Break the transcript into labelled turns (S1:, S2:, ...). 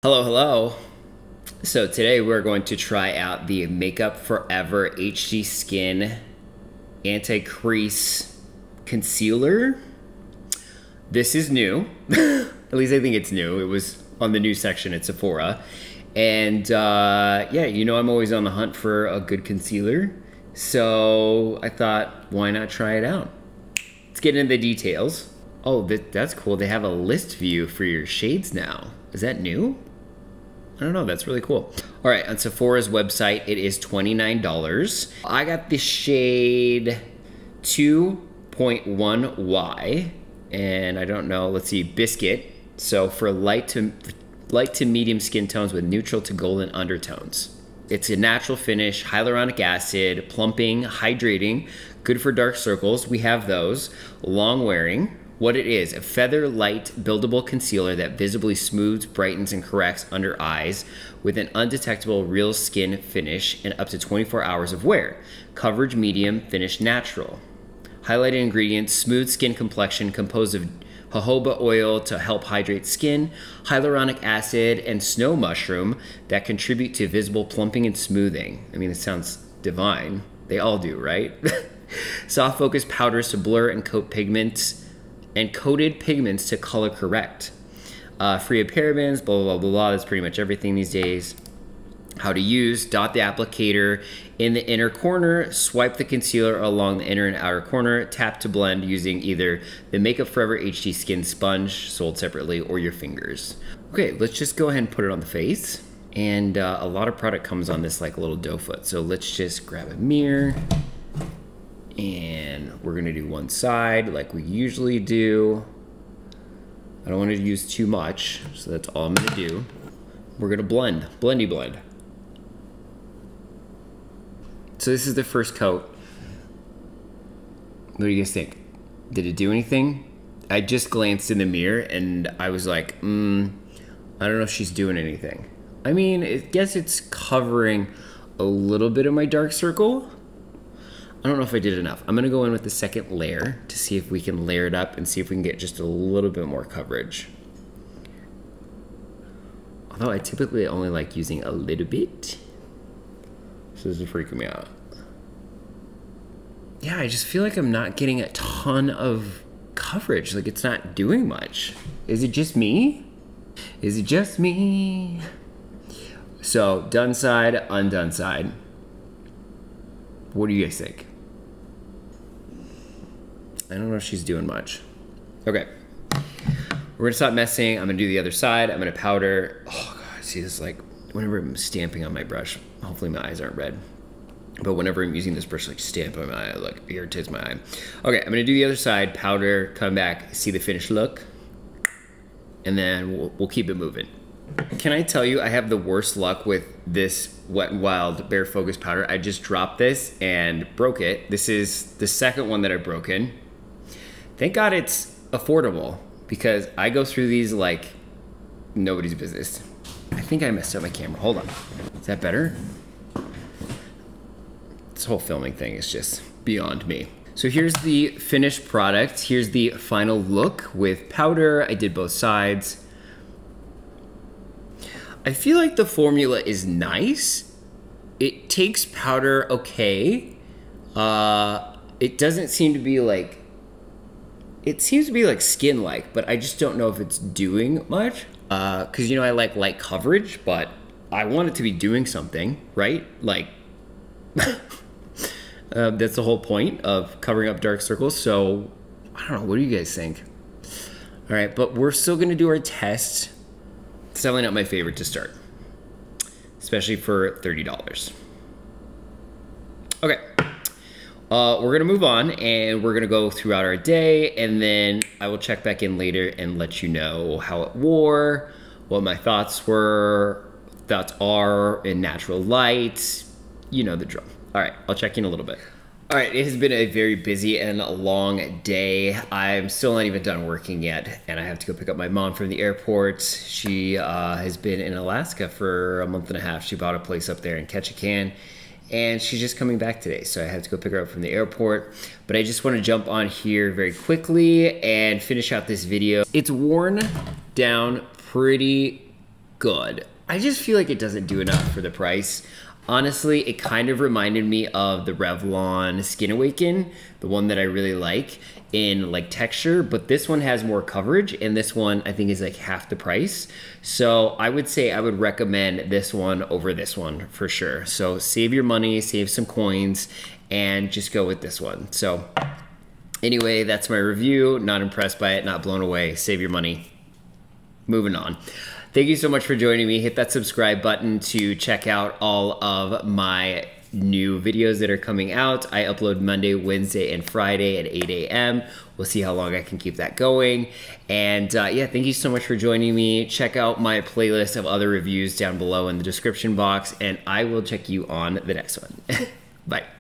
S1: Hello, hello. So today we're going to try out the Makeup Forever HD Skin Anti-Crease Concealer. This is new. At least I think it's new. It was on the new section at Sephora. And yeah, you know I'm always on the hunt for a good concealer. So I thought, why not try it out? Let's get into the details. Oh, that's cool. They have a list view for your shades now. Is that new? I don't know, that's really cool. All right, on Sephora's website, it is $29. I got the shade 2.1Y, and I don't know, let's see, Biscuit. So for light to medium skin tones with neutral to golden undertones. It's a natural finish, hyaluronic acid, plumping, hydrating, good for dark circles. We have those. Long wearing. What it is, a feather light buildable concealer that visibly smooths, brightens, and corrects under eyes with an undetectable real skin finish in up to 24 hours of wear. Coverage medium, finish natural. Highlighted ingredients, smooth skin complexion composed of jojoba oil to help hydrate skin, hyaluronic acid, and snow mushroom that contribute to visible plumping and smoothing. I mean, it sounds divine. They all do, right? Soft focus powders to blur and coat pigments, and coated pigments to color correct. Free of parabens, blah, blah, blah, blah. That's pretty much everything these days. How to use, dot the applicator in the inner corner, swipe the concealer along the inner and outer corner, tap to blend using either the Makeup Forever HD Skin Sponge, sold separately, or your fingers. Okay, let's just go ahead and put it on the face. And a lot of product comes on this like little dough foot. So let's just grab a mirror. And we're gonna do one side like we usually do. I don't want to use too much, so that's all I'm gonna do. We're gonna blend, blendy blend. So this is the first coat. What do you guys think? Did it do anything? I just glanced in the mirror and I was like, I don't know if she's doing anything. I mean, I guess it's covering a little bit of my dark circle. I don't know if I did enough. I'm gonna go in with the second layer to see if we can layer it up and see if we can get just a little bit more coverage. Although I typically only like using a little bit. So this is freaking me out. Yeah, I just feel like I'm not getting a ton of coverage. Like it's not doing much. Is it just me? Is it just me? So done side, undone side. What do you guys think? I don't know if she's doing much. Okay, we're gonna stop messing. I'm gonna do the other side. I'm gonna powder. Oh God, see this, like whenever I'm stamping on my brush, hopefully my eyes aren't red, but whenever I'm using this brush, like stamp on my eye, like irritates my eye. Okay, I'm gonna do the other side, powder, come back, see the finished look, and then we'll keep it moving. Can I tell you, I have the worst luck with this Wet n Wild Bare Focus powder. I just dropped this and broke it. This is the second one that I've broken. Thank God it's affordable because I go through these like nobody's business. I think I messed up my camera. Hold on. Is that better? This whole filming thing is just beyond me. So here's the finished product. Here's the final look with powder. I did both sides. I feel like the formula is nice. It takes powder okay. It doesn't seem to be like, it seems to be like skin-like, but I just don't know if it's doing much. Cause you know, I like light coverage, but I want it to be doing something, right? Like, that's the whole point of covering up dark circles. So I don't know, what do you guys think? All right, but we're still gonna do our test. It's definitely not my favorite to start, especially for $30. Okay, we're gonna move on and we're gonna go throughout our day, and then I will check back in later and let you know how it wore, what my thoughts are in natural light, you know the drill. All right, I'll check in a little bit. All right, it has been a very busy and long day. I'm still not even done working yet, and I have to go pick up my mom from the airport. She has been in Alaska for a month and a half. She bought a place up there in Ketchikan, and she's just coming back today, so I have to go pick her up from the airport. But I just want to jump on here very quickly and finish out this video. It's worn down pretty good. I just feel like it doesn't do enough for the price. Honestly, it kind of reminded me of the Revlon Skin Awaken, the one that I really like in like texture, but this one has more coverage, and this one I think is like half the price. So I would say I would recommend this one over this one for sure. So save your money, save some coins, and just go with this one. So anyway, that's my review. Not impressed by it, not blown away. Save your money. Moving on. Thank you so much for joining me. Hit that subscribe button to check out all of my new videos that are coming out. I upload Monday, Wednesday, and Friday at 8 a.m. We'll see how long I can keep that going. And yeah, thank you so much for joining me. Check out my playlist of other reviews down below in the description box, and I will check you on the next one. Bye.